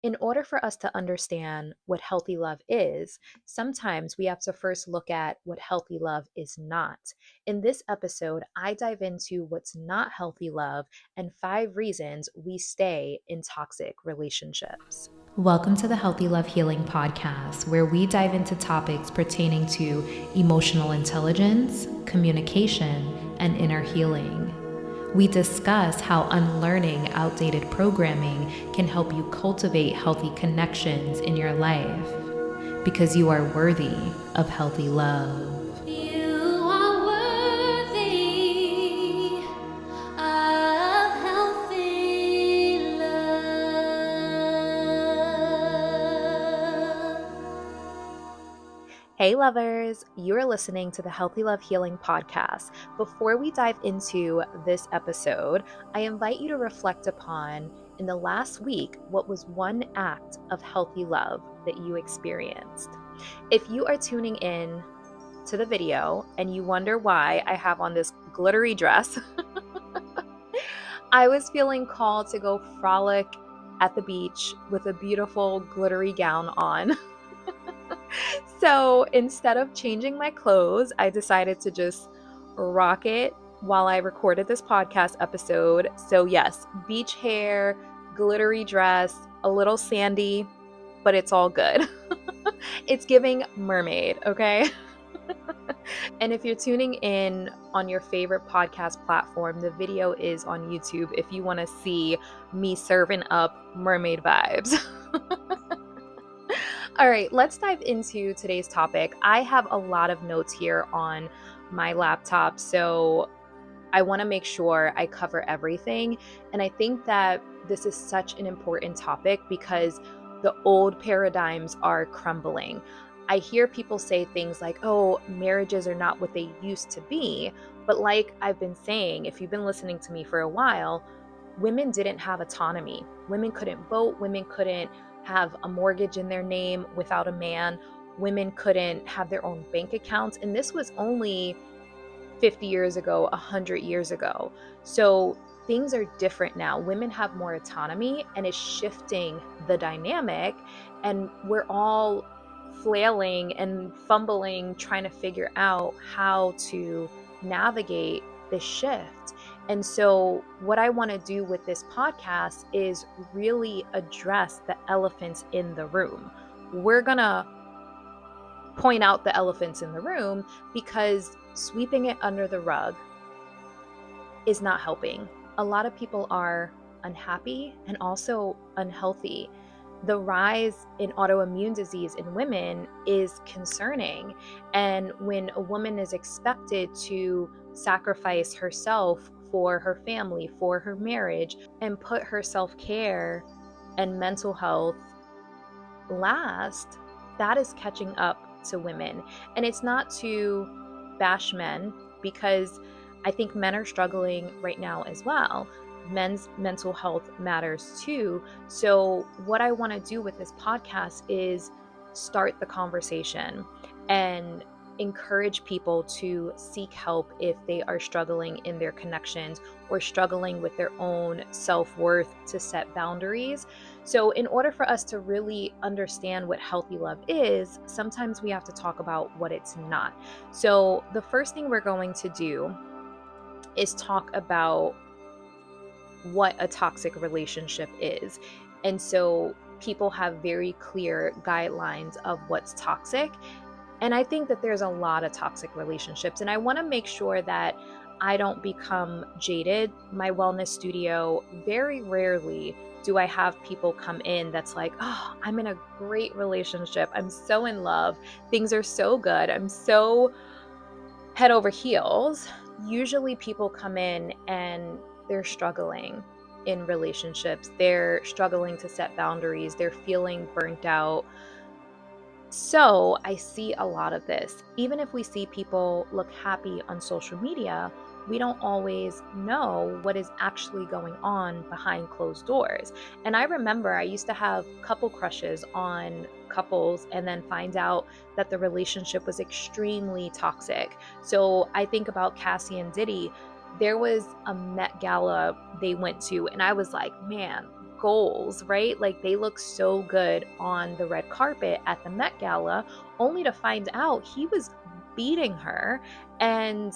In order for us to understand what healthy love is, sometimes we have to first look at what healthy love is not. In this episode, I dive into what's not healthy love and 5 reasons we stay in toxic relationships. Welcome to the Healthy Love Healing Podcast, where we dive into topics pertaining to emotional intelligence, communication, and inner healing. We discuss how unlearning outdated programming can help you cultivate healthy connections in your life, because you are worthy of healthy love. You are worthy of healthy love. Hey lovers, you're listening to the Healthy Love Healing Podcast. Before we dive into this episode, I invite you to reflect upon, in the last week, what was one act of healthy love that you experienced. If you are tuning in to the video and you wonder why I have on this glittery dress, I was feeling called to go frolic at the beach with a beautiful glittery gown on. So instead of changing my clothes, I decided to just rock it while I recorded this podcast episode. So yes, beach hair, glittery dress, a little sandy, but it's all good. It's giving mermaid, okay? And if you're tuning in on your favorite podcast platform, the video is on YouTube if you want to see me serving up mermaid vibes. All right, let's dive into today's topic. I have a lot of notes here on my laptop, so I want to make sure I cover everything. And I think that this is such an important topic because the old paradigms are crumbling. I hear people say things like, oh, marriages are not what they used to be. But like I've been saying, if you've been listening to me for a while, women didn't have autonomy. Women couldn't vote. Women couldn't have a mortgage in their name without a man. Women couldn't have their own bank accounts. And this was only 50 years ago, 100 years ago. So things are different now. Women have more autonomy and it's shifting the dynamic. And we're all flailing and fumbling, trying to figure out how to navigate this shift. And so, what I want to do with this podcast is really address the elephants in the room. We're going to point out the elephants in the room because sweeping it under the rug is not helping. A lot of people are unhappy and also unhealthy. The rise in autoimmune disease in women is concerning. And when a woman is expected to sacrifice herself for her family, for her marriage, and put her self-care and mental health last, that is catching up to women. And it's not to bash men, because I think men are struggling right now as well. Men's mental health matters too. So what I want to do with this podcast is start the conversation and encourage people to seek help if they are struggling in their connections or struggling with their own self-worth, to set boundaries. So in order for us to really understand what healthy love is, sometimes we have to talk about what it's not. So the first thing we're going to do is talk about what a toxic relationship is. And so people have very clear guidelines of what's toxic. And I think that there's a lot of toxic relationships. And I want to make sure that I don't become jaded. My wellness studio, very rarely do I have people come in that's like, oh, I'm in a great relationship. I'm so in love. Things are so good. I'm so head over heels. Usually people come in and they're struggling in relationships. They're struggling to set boundaries. They're feeling burnt out. So I see a lot of this. Even if we see people look happy on social media, we don't always know what is actually going on behind closed doors. And I remember I used to have couple crushes on couples and then find out that the relationship was extremely toxic. So I think about Cassie and Diddy. There was a Met Gala they went to, and I was like, man, goals, right? Like they look so good on the red carpet at the Met Gala, only to find out he was beating her. And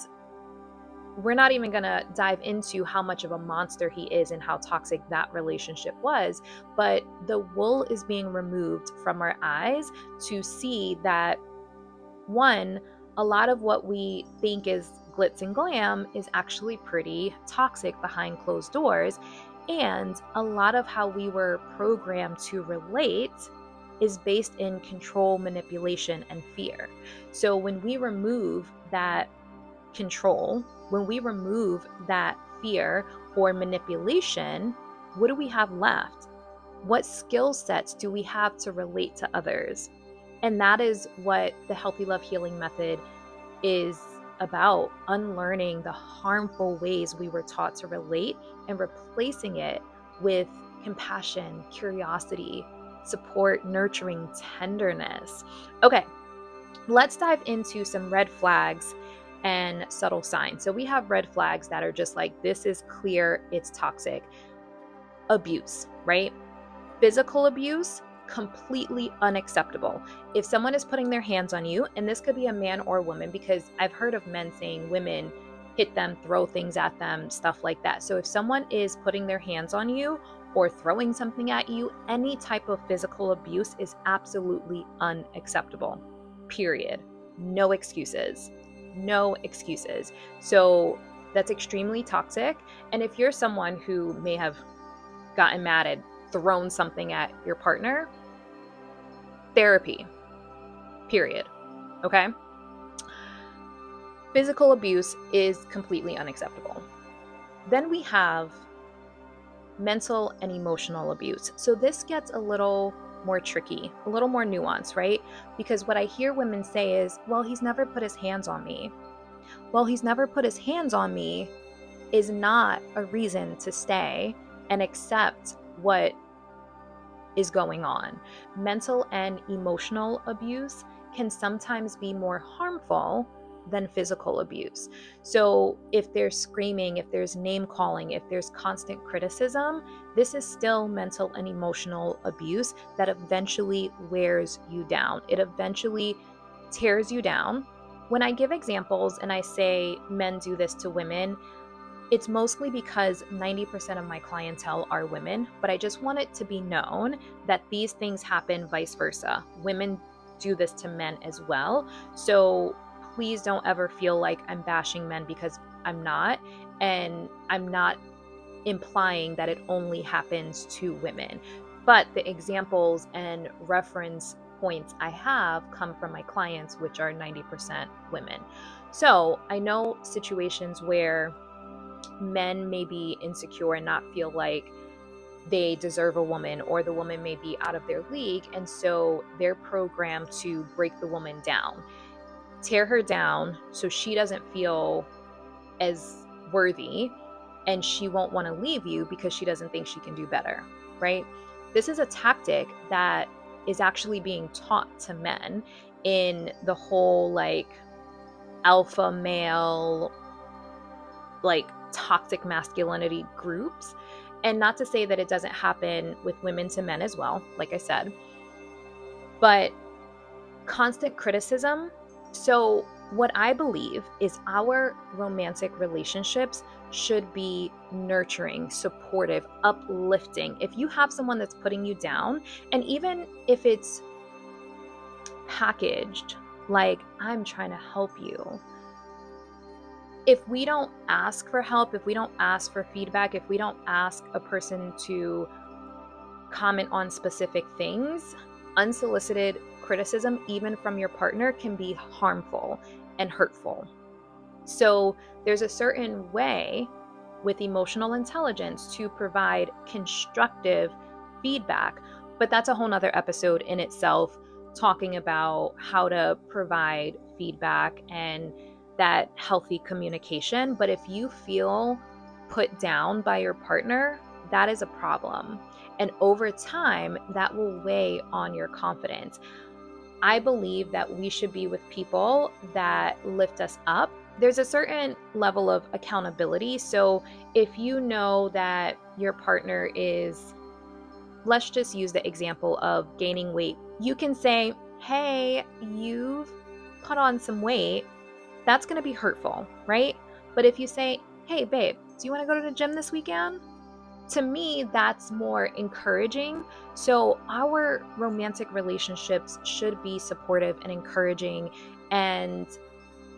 we're not even going to dive into how much of a monster he is and how toxic that relationship was. But the wool is being removed from our eyes to see that, one, a lot of what we think is glitz and glam is actually pretty toxic behind closed doors. And a lot of how we were programmed to relate is based in control, manipulation, and fear. So when we remove that control, when we remove that fear or manipulation, what do we have left? What skill sets do we have to relate to others? And that is what the Healthy Love Healing Method is about, unlearning the harmful ways we were taught to relate and replacing it with compassion, curiosity, support, nurturing, tenderness. Okay, let's dive into some red flags and subtle signs. So we have red flags that are just like, this is clear, it's toxic. Abuse, right? Physical abuse, completely unacceptable. If someone is putting their hands on you, and this could be a man or a woman, because I've heard of men saying women hit them, throw things at them, stuff like that. So if someone is putting their hands on you or throwing something at you, any type of physical abuse is absolutely unacceptable. Period. No excuses. No excuses. So that's extremely toxic. And if you're someone who may have gotten mad at, thrown something at your partner, therapy. Period. Okay? Physical abuse is completely unacceptable. Then we have mental and emotional abuse. So this gets a little more tricky, a little more nuanced, right? Because what I hear women say is, well, he's never put his hands on me. Well, he's never put his hands on me is not a reason to stay and accept what is going on. Mental and emotional abuse can sometimes be more harmful than physical abuse. So if there's screaming, if there's name calling, if there's constant criticism, this is still mental and emotional abuse that eventually wears you down. It eventually tears you down. When I give examples and I say men do this to women, it's mostly because 90% of my clientele are women, but I just want it to be known that these things happen vice versa. Women do this to men as well. So please don't ever feel like I'm bashing men, because I'm not. And I'm not implying that it only happens to women. But the examples and reference points I have come from my clients, which are 90% women. So I know situations where men may be insecure and not feel like they deserve a woman, or the woman may be out of their league, and so they're programmed to break the woman down, tear her down so she doesn't feel as worthy, and she won't want to leave you because she doesn't think she can do better, right? This is a tactic that is actually being taught to men in the whole like alpha male, like toxic masculinity groups. And not to say that it doesn't happen with women to men as well, like I said, but constant criticism. So what I believe is our romantic relationships should be nurturing, supportive, uplifting. If you have someone that's putting you down, and even if it's packaged like, I'm trying to help you, if we don't ask for help, if we don't ask for feedback, if we don't ask a person to comment on specific things, unsolicited criticism, even from your partner, can be harmful and hurtful. So there's a certain way with emotional intelligence to provide constructive feedback, but that's a whole nother episode in itself, talking about how to provide feedback and that healthy communication. But if you feel put down by your partner, that is a problem. And over time, that will weigh on your confidence. I believe that we should be with people that lift us up. There's a certain level of accountability. So if you know that your partner is let's just use the example of gaining weight. You can say, hey, you've put on some weight. That's going to be hurtful, right? But if you say, hey, babe, do you want to go to the gym this weekend? To me, that's more encouraging. So our romantic relationships should be supportive and encouraging and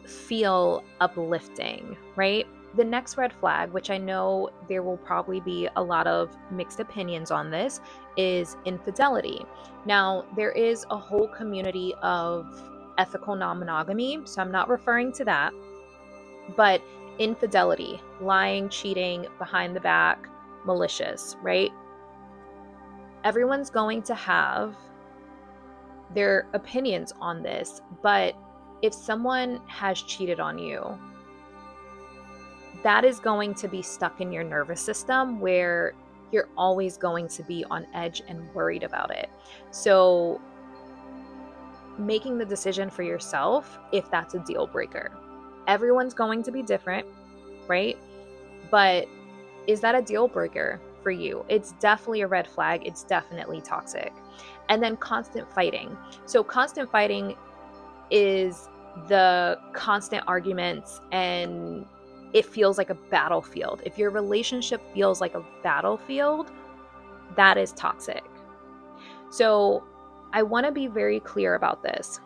feel uplifting, right? The next red flag, which I know there will probably be a lot of mixed opinions on this, is infidelity. Now, there is a whole community of ethical non monogamy, so I'm not referring to that, but infidelity, lying, cheating, behind the back, malicious, right? Everyone's going to have their opinions on this, but if someone has cheated on you, that is going to be stuck in your nervous system where you're always going to be on edge and worried about it. So, making the decision for yourself if that's a deal breaker. Everyone's going to be different, right? But is that a deal breaker for you? It's definitely a red flag. It's definitely toxic. And then constant fighting. So, constant fighting is the constant arguments, and it feels like a battlefield. If your relationship feels like a battlefield, that is toxic. So I want to be very clear about this.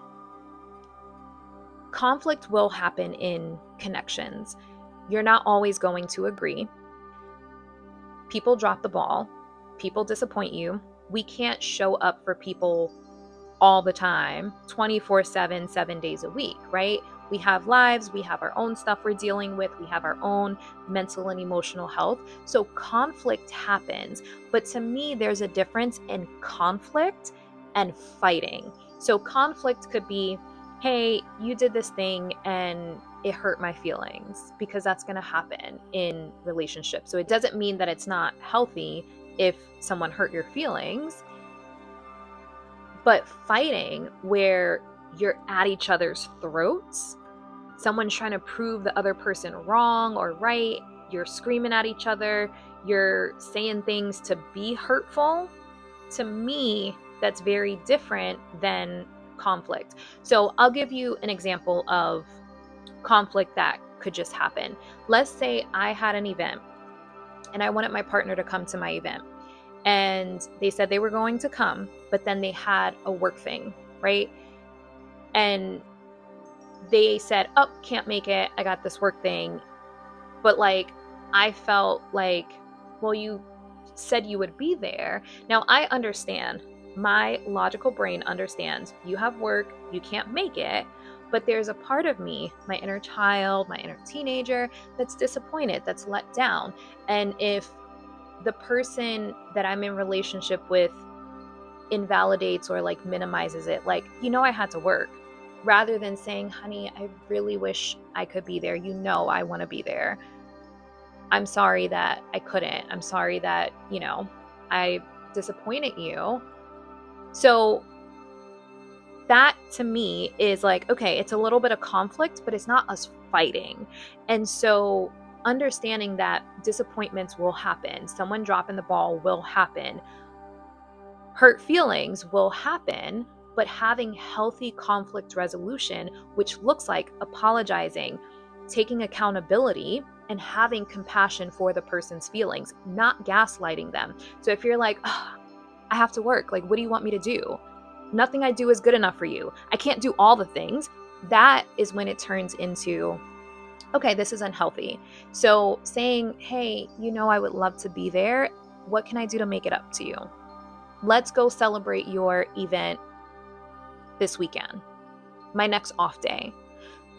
Conflict will happen in connections. You're not always going to agree. People drop the ball. People disappoint you. We can't show up for people all the time, 24/7, 7 days a week, right? We have lives, we have our own stuff we're dealing with, we have our own mental and emotional health. So conflict happens. But to me, there's a difference in conflict and fighting. So conflict could be, hey, you did this thing and it hurt my feelings, because that's going to happen in relationships. So it doesn't mean that it's not healthy if someone hurt your feelings. But fighting where you're at each other's throats, someone's trying to prove the other person wrong or right, you're screaming at each other, you're saying things to be hurtful, to me, that's very different than conflict. So I'll give you an example of conflict that could just happen. Let's say I had an event and I wanted my partner to come to my event. And they said they were going to come, but then they had a work thing, right? And they said, oh, can't make it. I got this work thing. But like, I felt like, well, you said you would be there. Now I understand. My logical brain understands you have work, you can't make it. But there's a part of me, my inner child, my inner teenager, that's disappointed, that's let down. And if the person that I'm in relationship with invalidates or like minimizes it, like, I had to work, rather than saying, honey, I really wish I could be there. I want to be there. I'm sorry that I couldn't. I'm sorry that, I disappointed you. So that to me is like, okay, it's a little bit of conflict, but it's not us fighting. And so understanding that disappointments will happen, someone dropping the ball will happen, hurt feelings will happen, but having healthy conflict resolution, which looks like apologizing, taking accountability, and having compassion for the person's feelings, not gaslighting them. So if you're like, oh, I have to work, like, what do you want me to do? Nothing I do is good enough for you. I can't do all the things. That is when it turns into, okay, this is unhealthy. So saying, hey, I would love to be there. What can I do to make it up to you? Let's go celebrate your event this weekend, my next off day.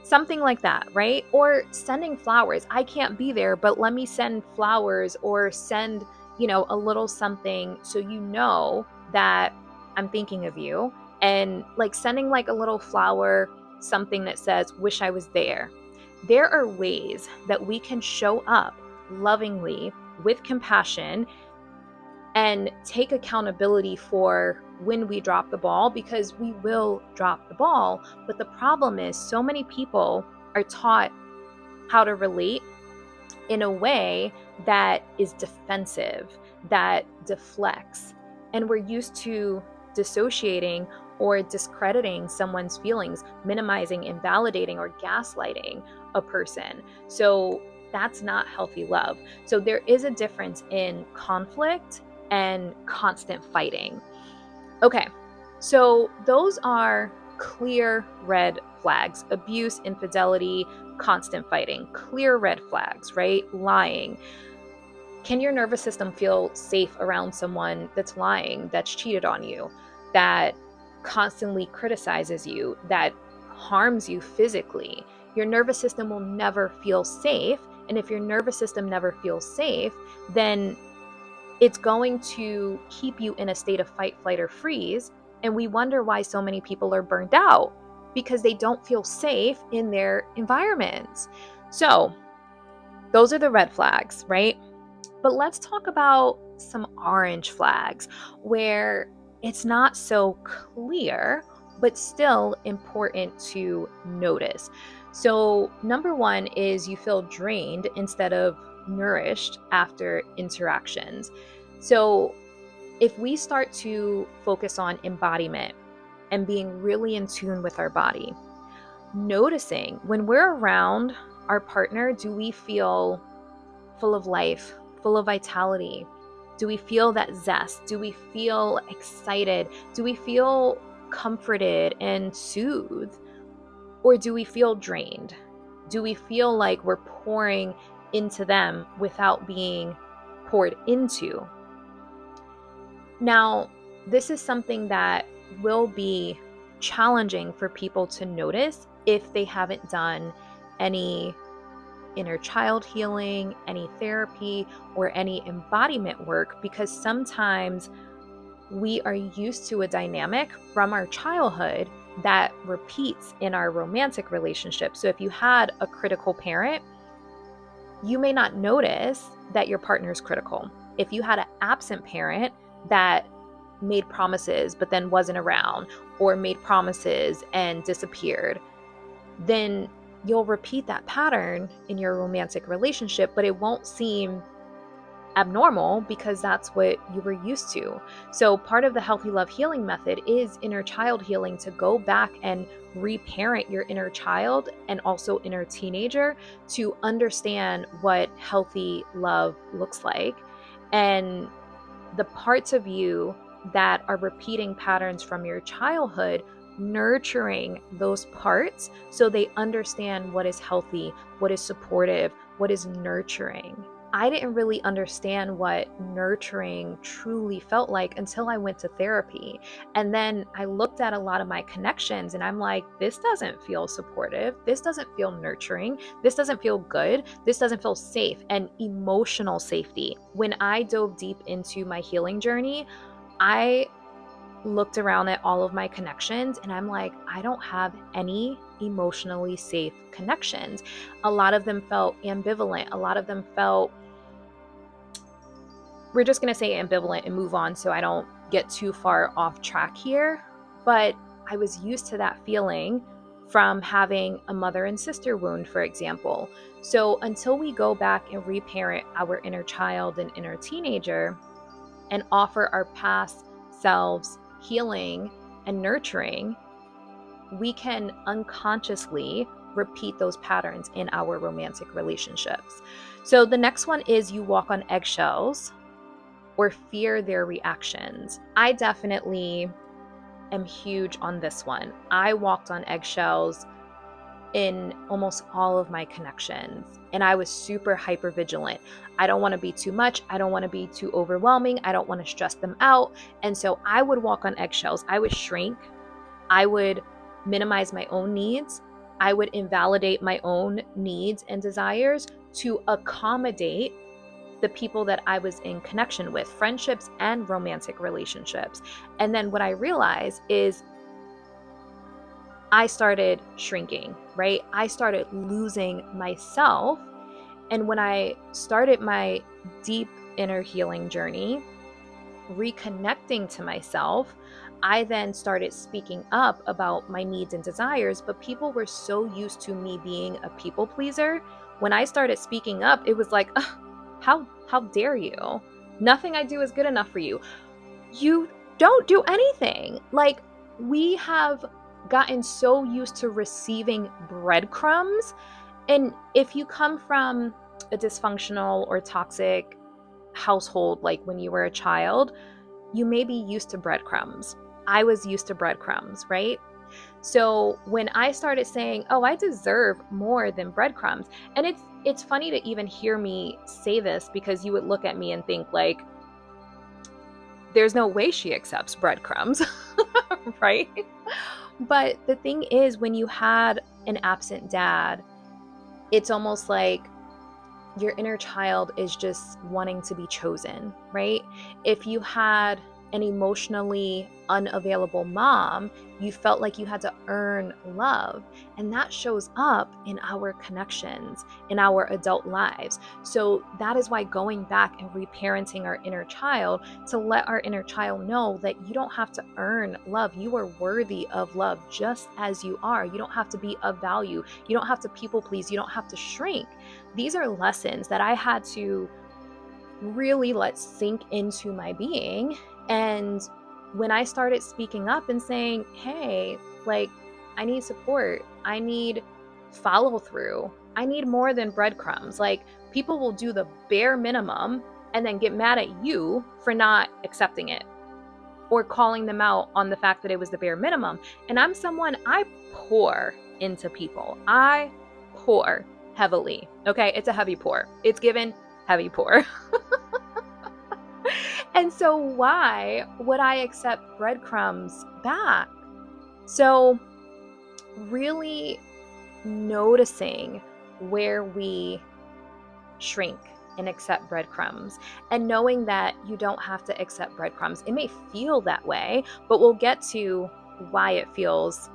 Something like that, right? Or sending flowers. I can't be there, but let me send flowers or send, a little something so that I'm thinking of you. And like sending like a little flower, something that says, wish I was there. There are ways that we can show up lovingly with compassion and take accountability for when we drop the ball, because we will drop the ball. But the problem is so many people are taught how to relate in a way that is defensive, that deflects. And we're used to dissociating or discrediting someone's feelings, minimizing, invalidating, or gaslighting a person. So that's not healthy love. So there is a difference in conflict and constant fighting. Okay, so those are clear red flags: abuse, infidelity, constant fighting. Clear red flags, right? Lying. Can your nervous system feel safe around someone that's lying, that's cheated on you, that constantly criticizes you, that harms you physically? Your nervous system will never feel safe. And if your nervous system never feels safe, then it's going to keep you in a state of fight, flight, or freeze. And we wonder why so many people are burned out, because they don't feel safe in their environments. So, those are the red flags, right? But let's talk about some orange flags where it's not so clear, but still important to notice. So, number one is you feel drained instead of nourished after interactions. So, if we start to focus on embodiment and being really in tune with our body, noticing when we're around our partner, do we feel full of life, full of vitality? Do we feel that zest? Do we feel excited? Do we feel comforted and soothed? Or do we feel drained? Do we feel like we're pouring into them without being poured into? Now, this is something that will be challenging for people to notice if they haven't done any inner child healing, any therapy, or any embodiment work, because sometimes we are used to a dynamic from our childhood that repeats in our romantic relationship. So if you had a critical parent, you may not notice that your partner is critical. If you had an absent parent that made promises but then wasn't around, or made promises and disappeared, then you'll repeat that pattern in your romantic relationship, but it won't seem abnormal because that's what you were used to. So part of the healthy love healing method is inner child healing, to go back and reparent your inner child and also inner teenager to understand what healthy love looks like. And the parts of you that are repeating patterns from your childhood, nurturing those parts so they understand what is healthy, what is supportive, what is nurturing. I didn't really understand what nurturing truly felt like until I went to therapy. And then I looked at a lot of my connections and I'm like, this doesn't feel supportive. This doesn't feel nurturing. This doesn't feel good. This doesn't feel safe. And emotional safety. When I dove deep into my healing journey, I looked around at all of my connections and I'm like, I don't have any emotionally safe connections. A lot of them felt ambivalent. A lot of them felt, we're just going to say ambivalent and move on so I don't get too far off track here. But I was used to that feeling from having a mother and sister wound, for example. So until we go back and reparent our inner child and inner teenager and offer our past selves healing and nurturing, we can unconsciously repeat those patterns in our romantic relationships. So the next one is you walk on eggshells or fear their reactions. I definitely am huge on this one. I walked on eggshells in almost all of my connections, and I was super hyper vigilant. I don't want to be too much. I don't want to be too overwhelming. I don't want to stress them out. And so I would walk on eggshells. I would shrink. I would minimize my own needs. I would invalidate my own needs and desires to accommodate the people that I was in connection with, friendships and romantic relationships. And then what I realized is I started shrinking, right? I started losing myself. And when I started my deep inner healing journey, reconnecting to myself, I then started speaking up about my needs and desires, but people were so used to me being a people pleaser. When I started speaking up, it was like, how dare you? Nothing I do is good enough for you. you don't do anything. Like, we have gotten so used to receiving breadcrumbs. And if you come from a dysfunctional or toxic household, like when you were a child, you may be used to breadcrumbs. I was used to breadcrumbs, right? So when I started saying, "Oh, I deserve more than breadcrumbs," and it's funny to even hear me say this, because you would look at me and think like, there's no way she accepts breadcrumbs, right? But the thing is, when you had an absent dad, it's almost like your inner child is just wanting to be chosen, right? If you had an emotionally unavailable mom, you felt like you had to earn love. And that shows up in our connections, in our adult lives. So that is why going back and reparenting our inner child, to let our inner child know that you don't have to earn love. You are worthy of love just as you are. You don't have to be of value. You don't have to people please. You don't have to shrink. These are lessons that I had to really let sink into my being. And when I started speaking up and saying, hey, like, I need support, I need follow through, I need more than breadcrumbs. Like, people will do the bare minimum and then get mad at you for not accepting it or calling them out on the fact that it was the bare minimum. And I'm someone, I pour into people. I pour heavily. Okay. It's a heavy pour. It's given heavy pour. And so why would I accept breadcrumbs back? So really noticing where we shrink and accept breadcrumbs, and knowing that you don't have to accept breadcrumbs. It may feel that way, but we'll get to why it feels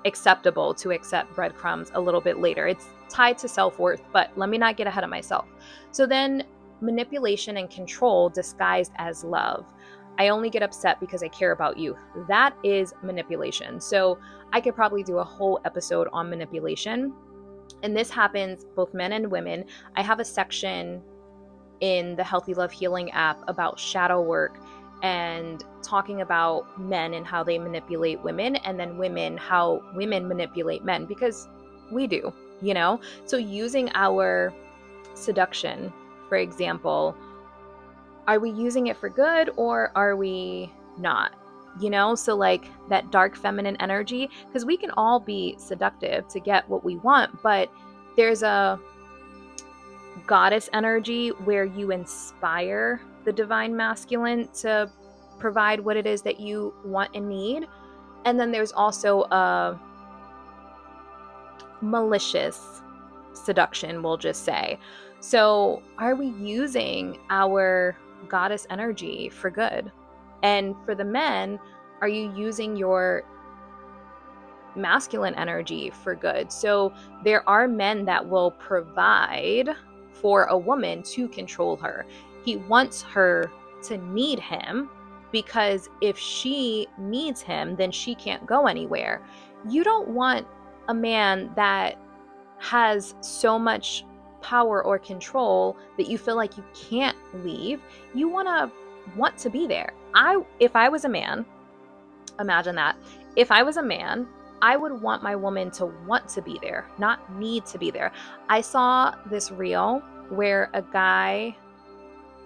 acceptable to accept breadcrumbs a little bit later. It's tied to self-worth, but let me not get ahead of myself. So then, manipulation and control disguised as love. I only get upset because I care about you. That is manipulation. So I could probably do a whole episode on manipulation. And this happens both men and women. I have a section in the Healthy Love Healing app about shadow work and talking about men and how they manipulate women, and then women, how women manipulate men, because we do, you know? So using our seduction, for example, are we using it for good or are we not? You know, so like that dark feminine energy, because we can all be seductive to get what we want, but there's a goddess energy where you inspire the divine masculine to provide what it is that you want and need. And then there's also a malicious seduction, we'll just say. So, are we using our goddess energy for good? And for the men, are you using your masculine energy for good? So, there are men that will provide for a woman to control her. He wants her to need him, because if she needs him, then she can't go anywhere. You don't want a man that has so much power or control that you feel like you can't leave. You want to be there. If I was a man, imagine that. If I was a man, I would want my woman to want to be there, not need to be there. I saw this reel where a guy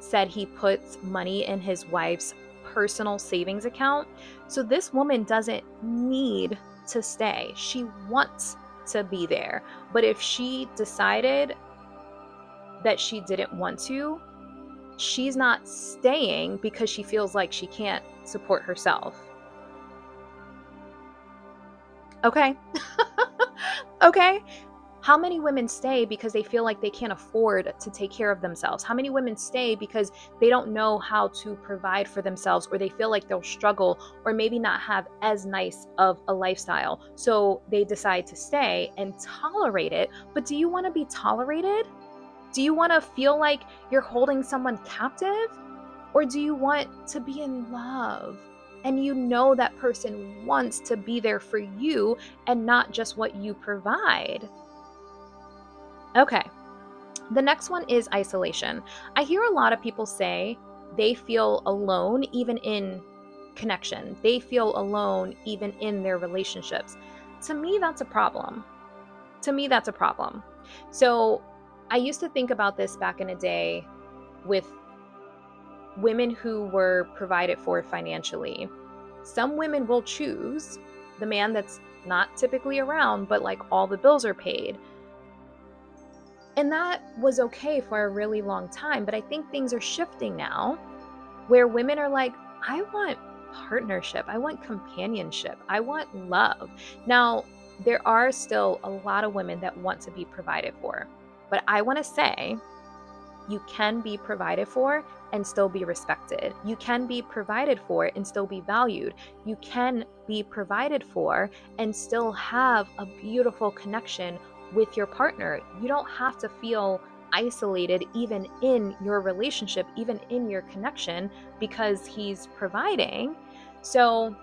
said he puts money in his wife's personal savings account. So this woman doesn't need to stay. She wants to be there. But if she decided that she didn't want to, she's not staying because she feels like she can't support herself. Okay. Okay. How many women stay because they feel like they can't afford to take care of themselves? How many women stay because they don't know how to provide for themselves, or they feel like they'll struggle or maybe not have as nice of a lifestyle? So they decide to stay and tolerate it. But do you want to be tolerated? Do you want to feel like you're holding someone captive? Or do you want to be in love? And you know that person wants to be there for you and not just what you provide. Okay, the next one is isolation. I hear a lot of people say they feel alone even in connection. They feel alone even in their relationships. To me, that's a problem. To me, that's a problem. So I used to think about this back in a day with women who were provided for financially. Some women will choose the man that's not typically around, but like all the bills are paid. And that was okay for a really long time. But I think things are shifting now where women are like, I want partnership. I want companionship. I want love. Now, there are still a lot of women that want to be provided for. But I want to say, you can be provided for and still be respected. You can be provided for and still be valued. You can be provided for and still have a beautiful connection with your partner. You don't have to feel isolated even in your relationship, even in your connection, because he's providing. So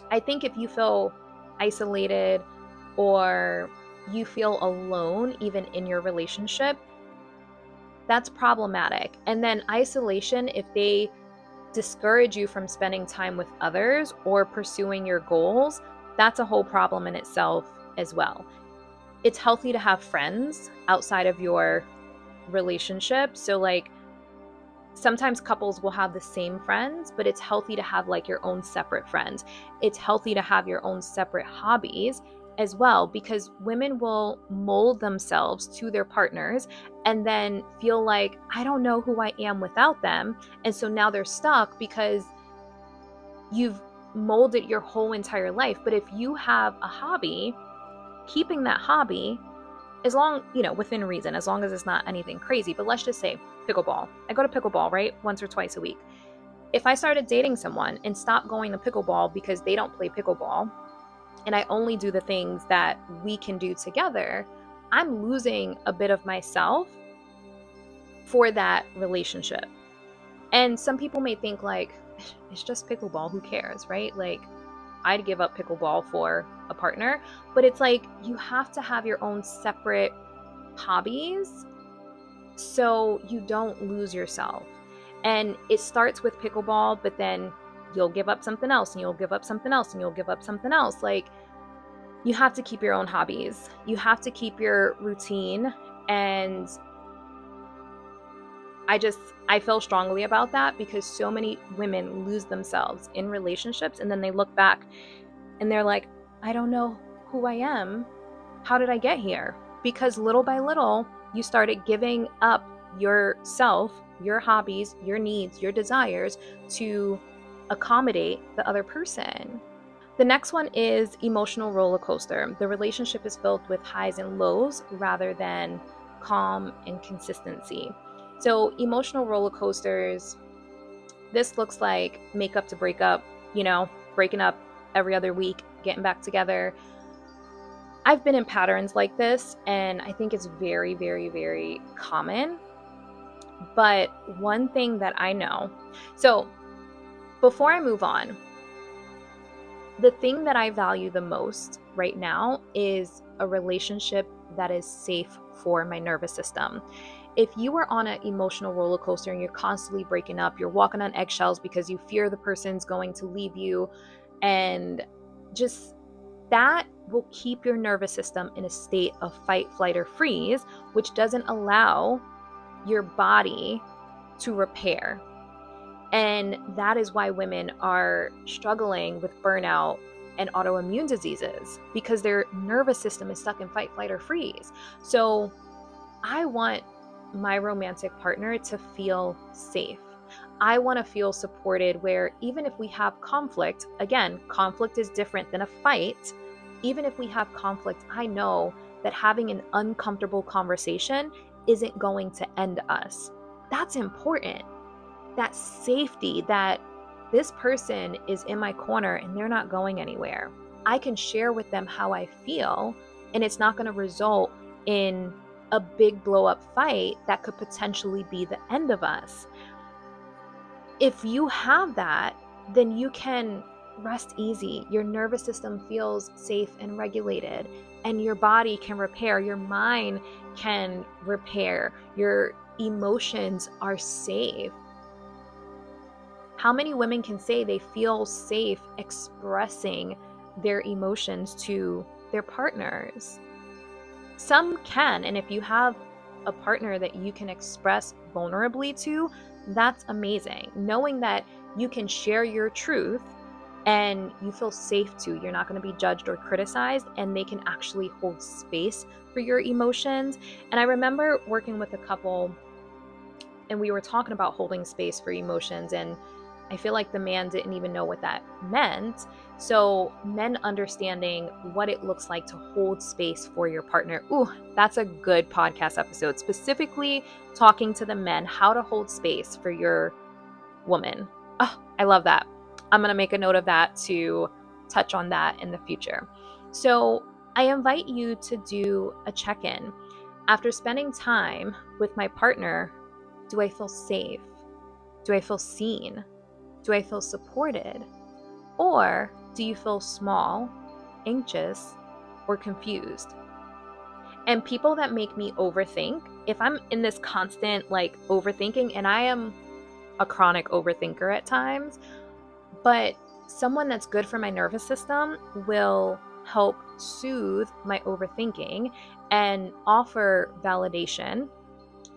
I think if you feel isolated or you feel alone, even in your relationship, that's problematic. And then isolation, if they discourage you from spending time with others or pursuing your goals, that's a whole problem in itself as well. It's healthy to have friends outside of your relationship. So, like, sometimes couples will have the same friends, but it's healthy to have like your own separate friends. It's healthy to have your own separate hobbies as well, because women will mold themselves to their partners and then feel like, I don't know who I am without them. And so now they're stuck because you've molded your whole entire life. But if you have a hobby, keeping that hobby, as long, within reason, as long as it's not anything crazy. But let's just say pickleball. I go to pickleball, right? Once or twice a week. If I started dating someone and stopped going to pickleball because they don't play pickleball, and I only do the things that we can do together, I'm losing a bit of myself for that relationship. And some people may think like, it's just pickleball, who cares, right? Like, I'd give up pickleball for a partner, but it's like you have to have your own separate hobbies so you don't lose yourself. And it starts with pickleball, but then you'll give up something else and you'll give up something else and you'll give up something else. Like, you have to keep your own hobbies. You have to keep your routine. And I feel strongly about that because so many women lose themselves in relationships and then they look back and they're like, I don't know who I am. How did I get here? Because little by little, you started giving up yourself, your hobbies, your needs, your desires to accommodate the other person. The next one is emotional roller coaster. The relationship is filled with highs and lows rather than calm and consistency. So, emotional roller coasters, this looks like makeup to break up, breaking up every other week, getting back together. I've been in patterns like this, and I think it's very, very, very common. But one thing that I know, so before I move on, the thing that I value the most right now is a relationship that is safe for my nervous system. If you are on an emotional roller coaster and you're constantly breaking up, you're walking on eggshells because you fear the person's going to leave you, and just that will keep your nervous system in a state of fight, flight, or freeze, which doesn't allow your body to repair. And that is why women are struggling with burnout and autoimmune diseases, because their nervous system is stuck in fight, flight, or freeze. So I want my romantic partner to feel safe. I want to feel supported where even if we have conflict, again, conflict is different than a fight. Even if we have conflict, I know that having an uncomfortable conversation isn't going to end us. That's important. That safety, that this person is in my corner and they're not going anywhere. I can share with them how I feel, and it's not going to result in a big blow up fight that could potentially be the end of us. If you have that, then you can rest easy. Your nervous system feels safe and regulated, and your body can repair. Your mind can repair. Your emotions are safe. How many women can say they feel safe expressing their emotions to their partners? Some can, and if you have a partner that you can express vulnerably to, that's amazing. Knowing that you can share your truth and you feel safe to, you're not going to be judged or criticized, and they can actually hold space for your emotions. And I remember working with a couple and we were talking about holding space for emotions, and I feel like the man didn't even know what that meant. So men understanding what it looks like to hold space for your partner. Ooh, that's a good podcast episode, specifically talking to the men how to hold space for your woman. Oh, I love that. I'm going to make a note of that to touch on that in the future. So I invite you to do a check-in. After spending time with my partner, do I feel safe? Do I feel seen? Do I feel supported? Or do you feel small, anxious, or confused? And people that make me overthink, if I'm in this constant like overthinking, and I am a chronic overthinker at times, but someone that's good for my nervous system will help soothe my overthinking and offer validation.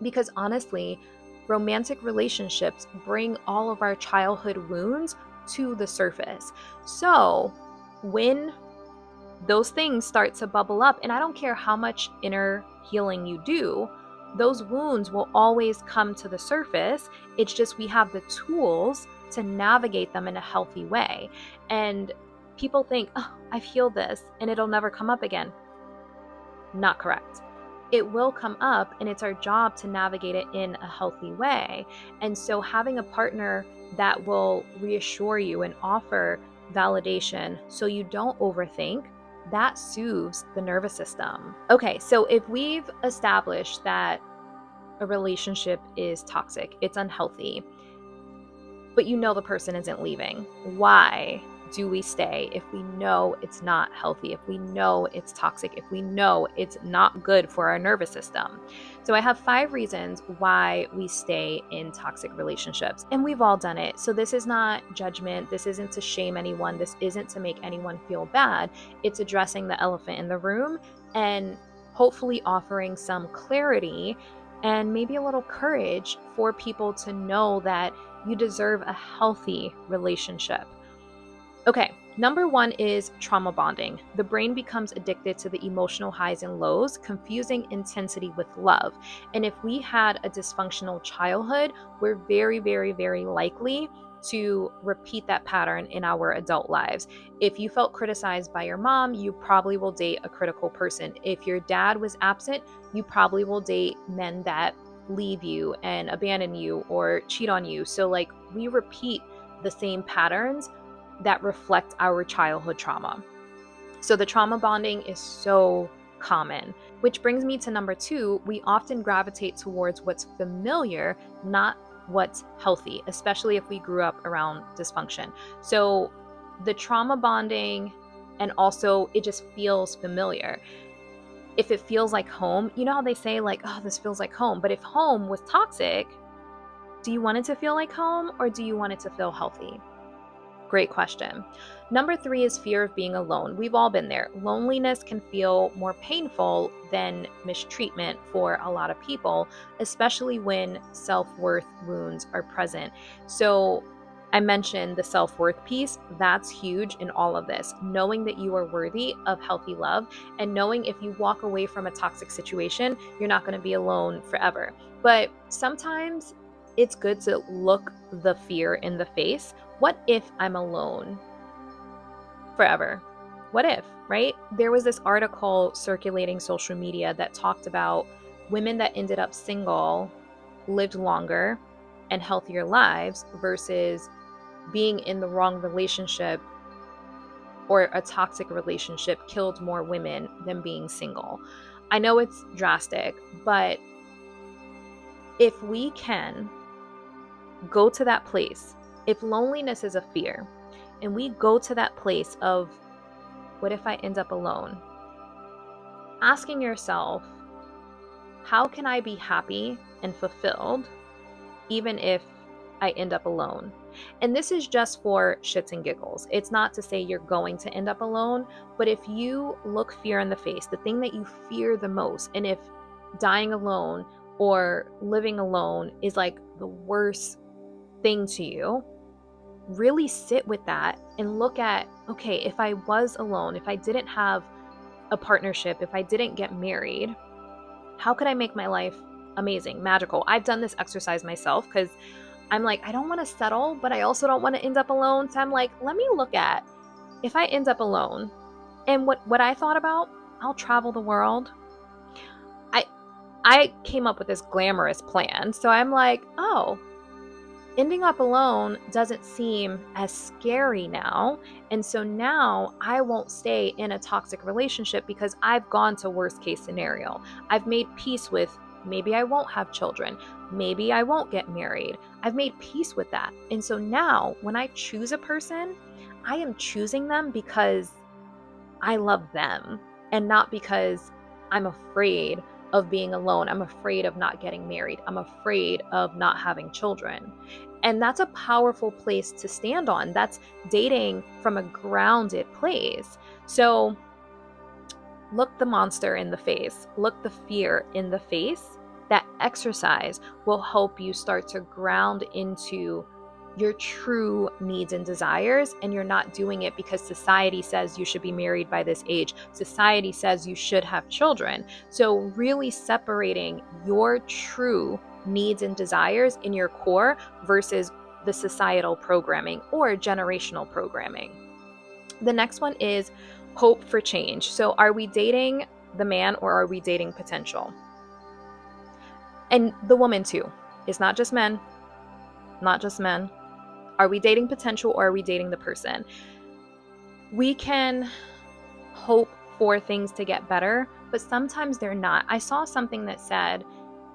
Because honestly, romantic relationships bring all of our childhood wounds to the surface. So when those things start to bubble up, and I don't care how much inner healing you do, those wounds will always come to the surface. It's just we have the tools to navigate them in a healthy way. And people think, oh, I've healed this and it'll never come up again. Not correct. It will come up, and it's our job to navigate it in a healthy way. And so having a partner that will reassure you and offer validation so you don't overthink, that soothes the nervous system. Okay, so if we've established that a relationship is toxic, it's unhealthy, but you know the person isn't leaving, why do we stay if we know it's not healthy, if we know it's toxic, if we know it's not good for our nervous system? So I have 5 reasons why we stay in toxic relationships, and we've all done it. So this is not judgment. This isn't to shame anyone. This isn't to make anyone feel bad. It's addressing the elephant in the room and hopefully offering some clarity and maybe a little courage for people to know that you deserve a healthy relationship. Okay, number 1 is trauma bonding. The brain becomes addicted to the emotional highs and lows, confusing intensity with love. And if we had a dysfunctional childhood, we're very, very, very likely to repeat that pattern in our adult lives. If you felt criticized by your mom, you probably will date a critical person. If your dad was absent, you probably will date men that leave you and abandon you or cheat on you. So like we repeat the same patterns that reflect our childhood trauma. So the trauma bonding is so common, which brings me to number 2. We often gravitate towards what's familiar, not what's healthy, especially if we grew up around dysfunction. So the trauma bonding, and also it just feels familiar. If it feels like home, you know how they say like, oh, this feels like home. But if home was toxic, do you want it to feel like home or do you want it to feel healthy? Great question. Number 3 is fear of being alone. We've all been there. Loneliness can feel more painful than mistreatment for a lot of people, especially when self-worth wounds are present. So I mentioned the self-worth piece. That's huge in all of this. Knowing that you are worthy of healthy love, and knowing if you walk away from a toxic situation, you're not going to be alone forever. But sometimes it's good to look the fear in the face. What if I'm alone forever? What if, right? There was this article circulating social media that talked about women that ended up single lived longer and healthier lives versus being in the wrong relationship or a toxic relationship killed more women than being single. I know it's drastic, but if we can go to that place, if loneliness is a fear, and we go to that place of, what if I end up alone? Asking yourself, how can I be happy and fulfilled even if I end up alone? And this is just for shits and giggles. It's not to say you're going to end up alone, but if you look fear in the face, the thing that you fear the most, and if dying alone or living alone is like the worst thing to you, really sit with that and look at, okay, if I was alone, if I didn't have a partnership, if I didn't get married, how could I make my life amazing, magical? I've done this exercise myself because I'm like, I don't want to settle, but I also don't want to end up alone. So I'm like, let me look at if I end up alone. And what I thought about, I'll travel the world. I I came up with this glamorous plan. So I'm like, oh, ending up alone doesn't seem as scary now. And so now I won't stay in a toxic relationship because I've gone to worst case scenario. I've made peace with maybe I won't have children. Maybe I won't get married. I've made peace with that. And so now when I choose a person, I am choosing them because I love them and not because I'm afraid of being alone. I'm afraid of not getting married. I'm afraid of not having children. And that's a powerful place to stand on. That's dating from a grounded place. So look the monster in the face, look the fear in the face. That exercise will help you start to ground into your true needs and desires, and you're not doing it because society says you should be married by this age. Society says you should have children. So really separating your true needs and desires in your core versus the societal programming or generational programming. The next one is hope for change. So are we dating the man or are we dating potential? And the woman too. It's not just men, not just men. Are we dating potential or are we dating the person? We can hope for things to get better, but sometimes they're not. I saw something that said,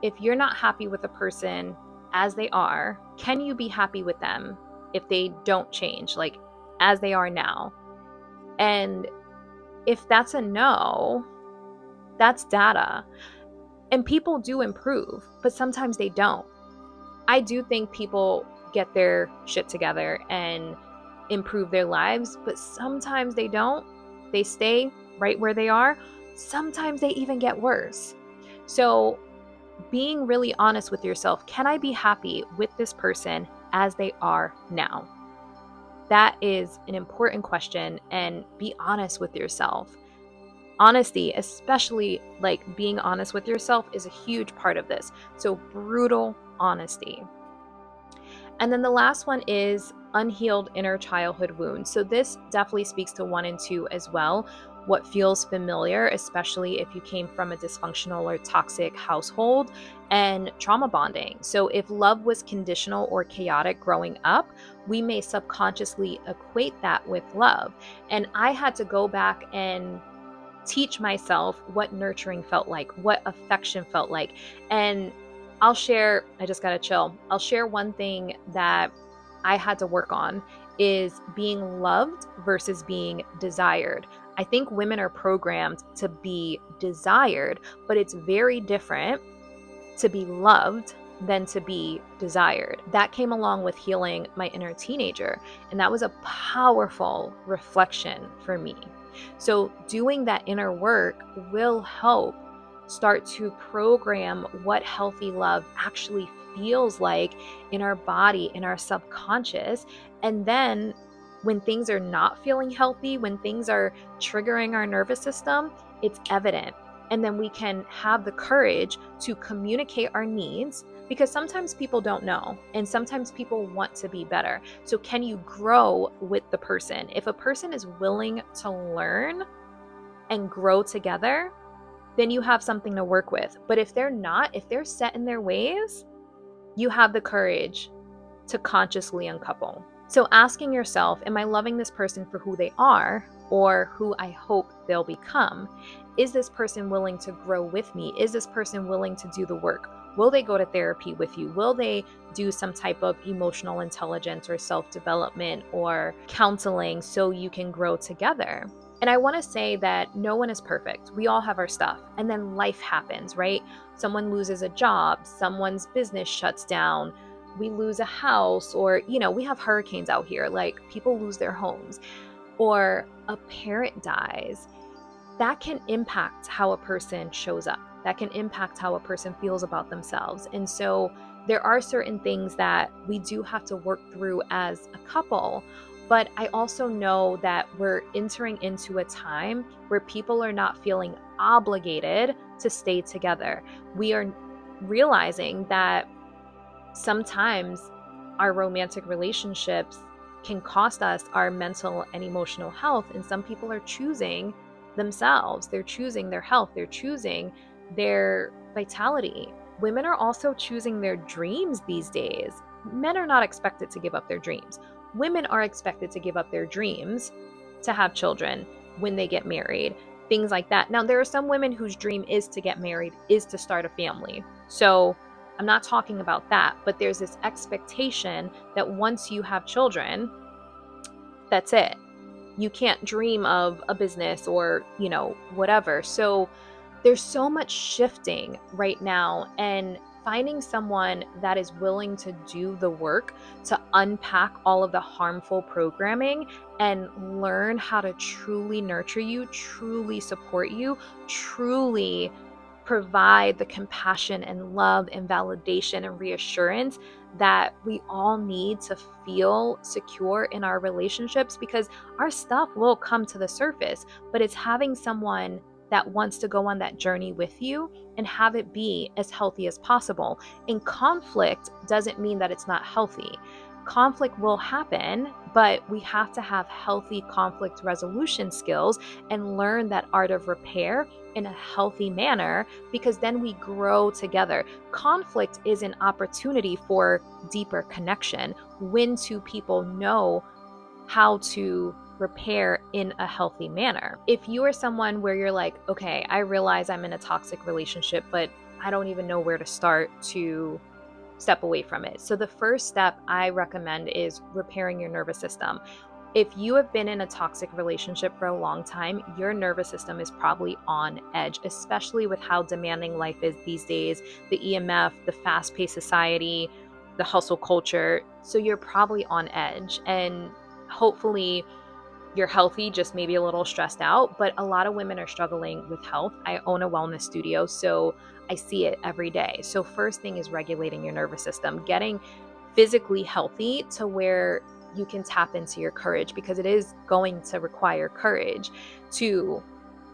if you're not happy with a person as they are, can you be happy with them if they don't change, like as they are now? And if that's a no, that's data. And people do improve, but sometimes they don't. I do think people get their shit together and improve their lives, but sometimes they don't. They stay right where they are. Sometimes they even get worse. So, being really honest with yourself, can I be happy with this person as they are now? That is an important question, and be honest with yourself. Honesty, especially like being honest with yourself, is a huge part of this. So, brutal honesty. And then the last one is unhealed inner childhood wounds. So this definitely speaks to 1 and 2 as well. What feels familiar, especially if you came from a dysfunctional or toxic household, and trauma bonding. So if love was conditional or chaotic growing up, we may subconsciously equate that with love. And I had to go back and teach myself what nurturing felt like, what affection felt like. And I'll share, I just gotta chill. I'll share one thing that I had to work on is being loved versus being desired. I think women are programmed to be desired, but it's very different to be loved than to be desired. That came along with healing my inner teenager, and that was a powerful reflection for me. So doing that inner work will help start to program what healthy love actually feels like in our body, in our subconscious. And then when things are not feeling healthy, when things are triggering our nervous system, it's evident. And then we can have the courage to communicate our needs, because sometimes people don't know and sometimes people want to be better. So can you grow with the person? If a person is willing to learn and grow together, then you have something to work with. But if they're not, if they're set in their ways, you have the courage to consciously uncouple. So asking yourself, am I loving this person for who they are or who I hope they'll become? Is this person willing to grow with me? Is this person willing to do the work? Will they go to therapy with you? Will they do some type of emotional intelligence or self-development or counseling so you can grow together? And I want to say that no one is perfect. We all have our stuff. And then life happens, right? Someone loses a job, someone's business shuts down, we lose a house, or, we have hurricanes out here, like people lose their homes, or a parent dies, that can impact how a person shows up. That can impact how a person feels about themselves. And so there are certain things that we do have to work through as a couple. But I also know that we're entering into a time where people are not feeling obligated to stay together. We are realizing that sometimes our romantic relationships can cost us our mental and emotional health. And some people are choosing themselves, they're choosing their health, they're choosing their vitality. Women are also choosing their dreams these days. Men are not expected to give up their dreams. Women are expected to give up their dreams to have children when they get married, things like that. Now, there are some women whose dream is to get married, is to start a family. So I'm not talking about that, but there's this expectation that once you have children, that's it. You can't dream of a business or, whatever. So there's so much shifting right now, and finding someone that is willing to do the work to unpack all of the harmful programming and learn how to truly nurture you, truly support you, truly provide the compassion and love and validation and reassurance that we all need to feel secure in our relationships, because our stuff will come to the surface, but it's having someone that wants to go on that journey with you and have it be as healthy as possible. And conflict doesn't mean that it's not healthy. Conflict will happen, but we have to have healthy conflict resolution skills and learn that art of repair in a healthy manner, because then we grow together. Conflict is an opportunity for deeper connection when two people know how to repair in a healthy manner. If you are someone where you're like, okay, I realize I'm in a toxic relationship, but I don't even know where to start to step away from it. So the first step I recommend is repairing your nervous system. If you have been in a toxic relationship for a long time, your nervous system is probably on edge, especially with how demanding life is these days, the EMF, the fast-paced society, the hustle culture. So you're probably on edge, and hopefully you're healthy, just maybe a little stressed out. But a lot of women are struggling with health. I own a wellness studio, so I see it every day. So first thing is regulating your nervous system, getting physically healthy to where you can tap into your courage, because it is going to require courage to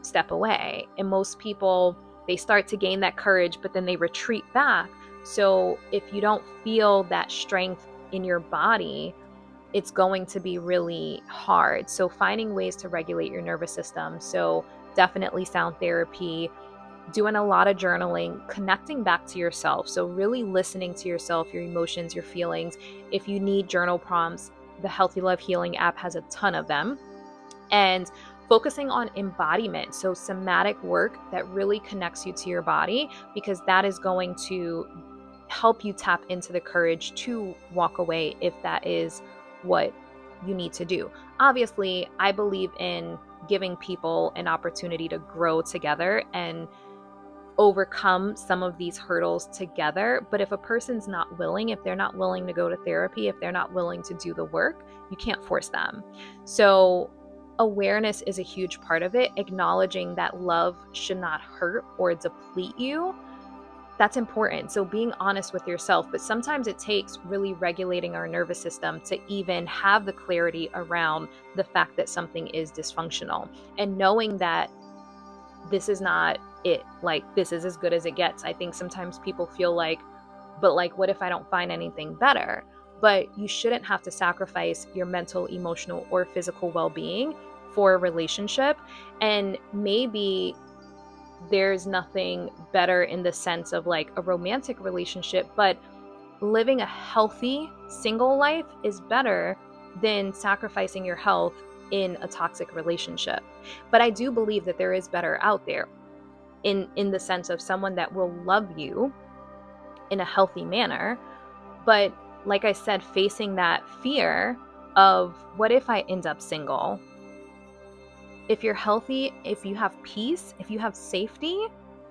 step away. And most people, they start to gain that courage, but then they retreat back. So if you don't feel that strength in your body, it's going to be really hard. So finding ways to regulate your nervous system. So definitely sound therapy, doing a lot of journaling, connecting back to yourself. So really listening to yourself, your emotions, your feelings. If you need journal prompts, the Healthy Love Healing app has a ton of them. And focusing on embodiment. So somatic work that really connects you to your body, because that is going to help you tap into the courage to walk away if that is what you need to do. Obviously, I believe in giving people an opportunity to grow together and overcome some of these hurdles together. But if a person's not willing, if they're not willing to go to therapy, if they're not willing to do the work, you can't force them. So awareness is a huge part of it. Acknowledging that love should not hurt or deplete you, that's important. So being honest with yourself, but sometimes it takes really regulating our nervous system to even have the clarity around the fact that something is dysfunctional, and knowing that this is not it, like this is as good as it gets. I think sometimes people feel like, but like, what if I don't find anything better? But you shouldn't have to sacrifice your mental, emotional, or physical well-being for a relationship. And maybe there's nothing better in the sense of like a romantic relationship, but living a healthy single life is better than sacrificing your health in a toxic relationship. But I do believe that there is better out there, in the sense of someone that will love you in a healthy manner. But like I said, facing that fear of, what if I end up single? If you're healthy, if you have peace, if you have safety,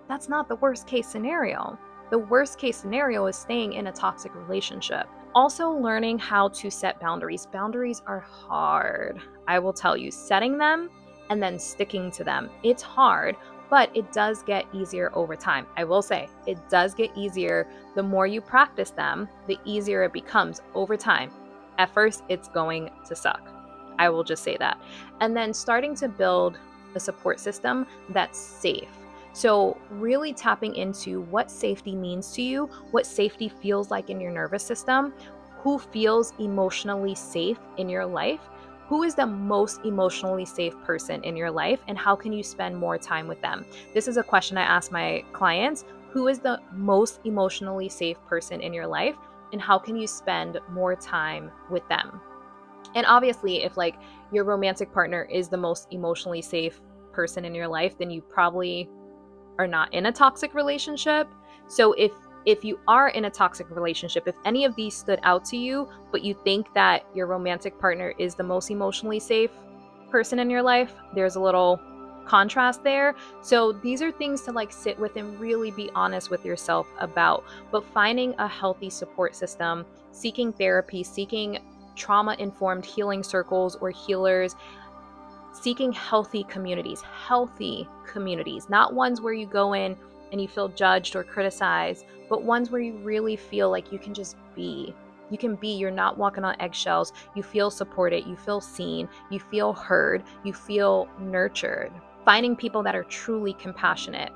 that's not the worst case scenario. The worst case scenario is staying in a toxic relationship. Also, learning how to set boundaries. Boundaries are hard. I will tell you, setting them and then sticking to them. It's hard, but it does get easier over time. I will say, it does get easier. The more you practice them, the easier it becomes over time. At first, it's going to suck. I will just say that. And then starting to build a support system that's safe. So, really tapping into what safety means to you, what safety feels like in your nervous system, who feels emotionally safe in your life, who is the most emotionally safe person in your life, and how can you spend more time with them? This is a question I ask my clients. Who is the most emotionally safe person in your life, and how can you spend more time with them? And obviously, if like your romantic partner is the most emotionally safe person in your life, then you probably are not in a toxic relationship. So if you are in a toxic relationship, if any of these stood out to you, but you think that your romantic partner is the most emotionally safe person in your life, there's a little contrast there. So these are things to like sit with and really be honest with yourself about. But finding a healthy support system, seeking therapy, seeking trauma informed healing circles or healers, seeking healthy communities, not ones where you go in and you feel judged or criticized, but ones where you really feel like you can just be. You can be, you're not walking on eggshells. You feel supported, you feel seen, you feel heard, you feel nurtured. Finding people that are truly compassionate.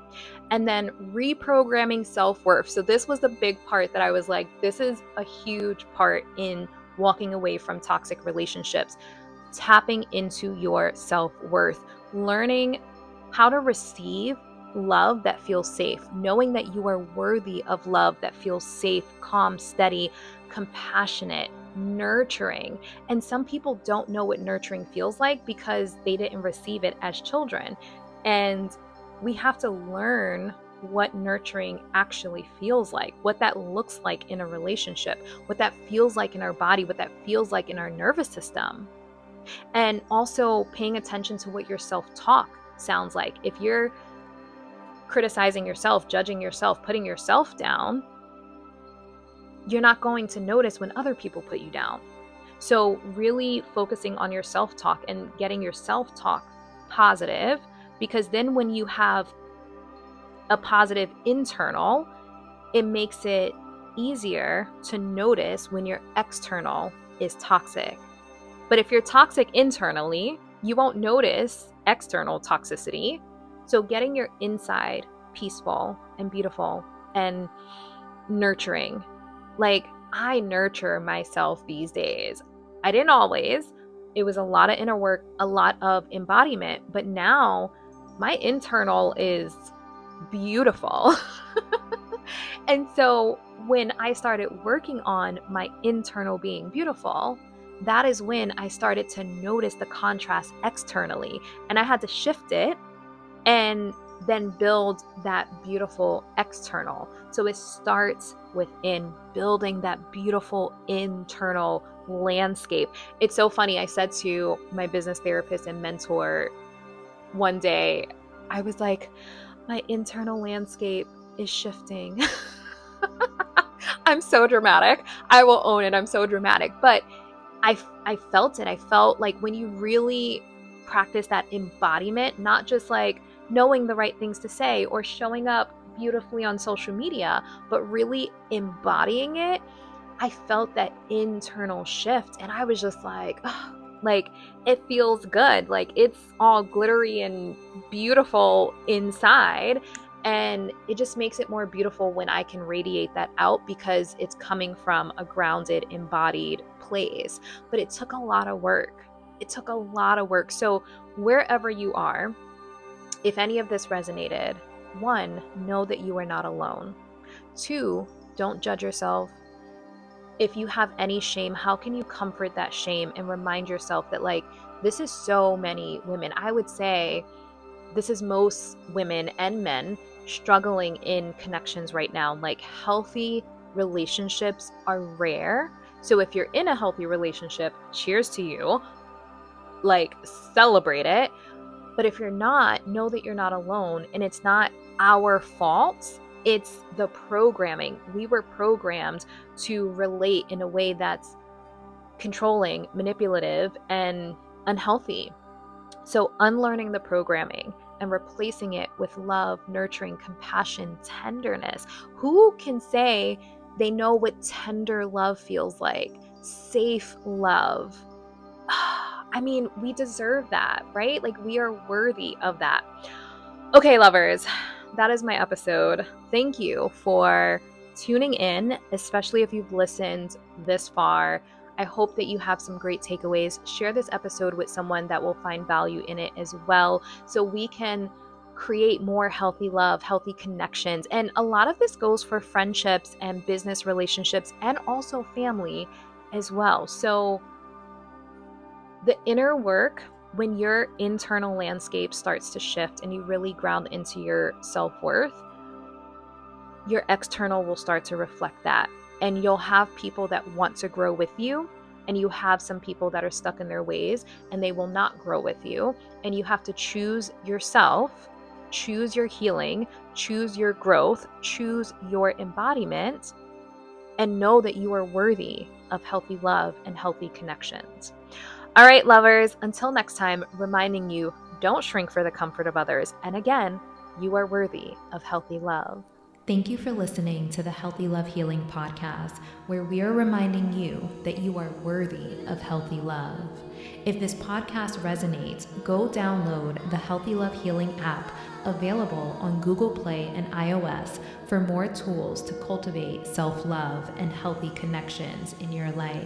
And then reprogramming self worth. So, this was the big part that I was like, this is a huge part in walking away from toxic relationships. Tapping into your self-worth, learning how to receive love that feels safe, knowing that you are worthy of love that feels safe, calm, steady, compassionate, nurturing. And some people don't know what nurturing feels like because they didn't receive it as children. And we have to learn what nurturing actually feels like, what that looks like in a relationship, what that feels like in our body, what that feels like in our nervous system. And also paying attention to what your self-talk sounds like. If you're criticizing yourself, judging yourself, putting yourself down, you're not going to notice when other people put you down. So really focusing on your self-talk and getting your self-talk positive, because then when you have a positive internal, it makes it easier to notice when your external is toxic. But if you're toxic internally, you won't notice external toxicity. So getting your inside peaceful and beautiful and nurturing. Like, I nurture myself these days. I didn't always. It was a lot of inner work, a lot of embodiment, but now my internal is beautiful. And so when I started working on my internal being beautiful, that is when I started to notice the contrast externally. And I had to shift it and then build that beautiful external. So it starts within, building that beautiful internal landscape. It's so funny. I said to my business therapist and mentor one day, I was like, my internal landscape is shifting. I'm so dramatic. I will own it. I'm so dramatic. But I felt it. I felt like when you really practice that embodiment, not just like knowing the right things to say or showing up beautifully on social media, but really embodying it, I felt that internal shift. And I was just like, oh, like it feels good. Like it's all glittery and beautiful inside. And it just makes it more beautiful when I can radiate that out because it's coming from a grounded, embodied place. But it took a lot of work. It took a lot of work. So, wherever you are, if any of this resonated, one, know that you are not alone. Two, don't judge yourself. If you have any shame, how can you comfort that shame and remind yourself that, like, this is so many women. I would say this is most women and men struggling in connections right now. Like, healthy relationships are rare. So if you're in a healthy relationship, cheers to you. Like, celebrate it. But if you're not, know that you're not alone and it's not our fault It's the programming. We were programmed to relate in a way that's controlling, manipulative, and unhealthy. So, unlearning the programming and replacing it with love, nurturing, compassion, tenderness. Who can say they know what tender love feels like? Safe love. I mean, we deserve that, right? Like, we are worthy of that. Okay, lovers, that is my episode. Thank you for tuning in, especially if you've listened this far. I hope that you have some great takeaways. Share this episode with someone that will find value in it as well, so we can create more healthy love, healthy connections. And a lot of this goes for friendships and business relationships and also family as well. So, the inner work, when your internal landscape starts to shift and you really ground into your self-worth, your external will start to reflect that. And you'll have people that want to grow with you, and you have some people that are stuck in their ways and they will not grow with you. And you have to choose yourself, choose your healing, choose your growth, choose your embodiment, and know that you are worthy of healthy love and healthy connections. All right, lovers, until next time, reminding you, don't shrink for the comfort of others. And again, you are worthy of healthy love. Thank you for listening to the Healthy Love Healing podcast, where we are reminding you that you are worthy of healthy love. If this podcast resonates, go download the Healthy Love Healing app, available on Google Play and iOS, for more tools to cultivate self-love and healthy connections in your life.